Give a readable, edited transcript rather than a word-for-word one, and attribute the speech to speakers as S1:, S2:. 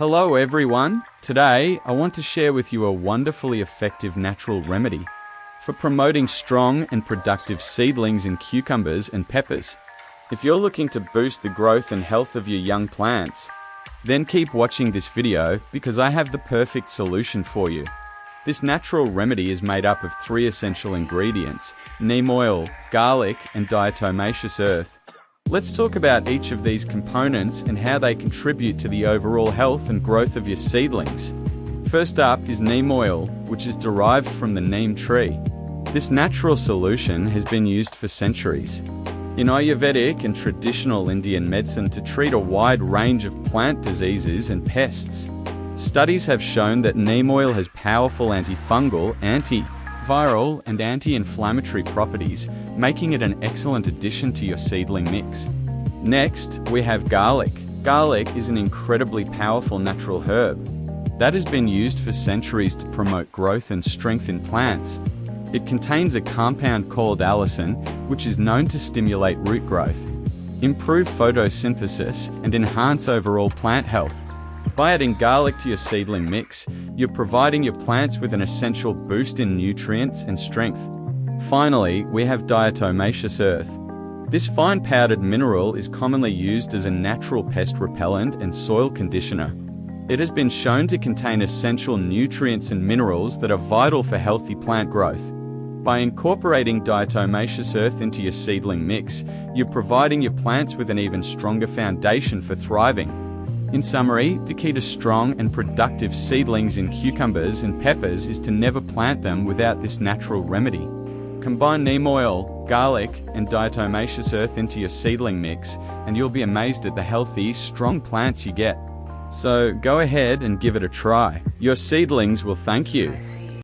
S1: Hello everyone! Today, I want to share with you a wonderfully effective natural remedy for promoting strong and productive seedlings in cucumbers and peppers. If you're looking to boost the growth and health of your young plants, then keep watching this video because I have the perfect solution for you. This natural remedy is made up of 3 essential ingredients: neem oil, garlic, and diatomaceous earth. Let's talk about each of these components and how they contribute to the overall health and growth of your seedlings. First up is neem oil, which is derived from the neem tree. This natural solution has been used for centuries in Ayurvedic and traditional Indian medicine to treat a wide range of plant diseases and pests. Studies have shown that neem oil has powerful antifungal, antiviral, and anti-inflammatory properties, making it an excellent addition to your seedling mix. Next, we have garlic. Garlic is an incredibly powerful natural herb that has been used for centuries to promote growth and strength in plants. It contains a compound called allicin, which is known to stimulate root growth, improve photosynthesis, and enhance overall plant health. By adding garlic to your seedling mix, you're providing your plants with an essential boost in nutrients and strength. Finally, we have diatomaceous earth. This fine powdered mineral is commonly used as a natural pest repellent and soil conditioner. It has been shown to contain essential nutrients and minerals that are vital for healthy plant growth. By incorporating diatomaceous earth into your seedling mix, you're providing your plants with an even stronger foundation for thriving. In summary, the key to strong and productive seedlings in cucumbers and peppers is to never plant them without this natural remedy. Combine neem oil, garlic, and diatomaceous earth into your seedling mix, and you'll be amazed at the healthy, strong plants you get. So go ahead and give it a try. Your seedlings will thank you.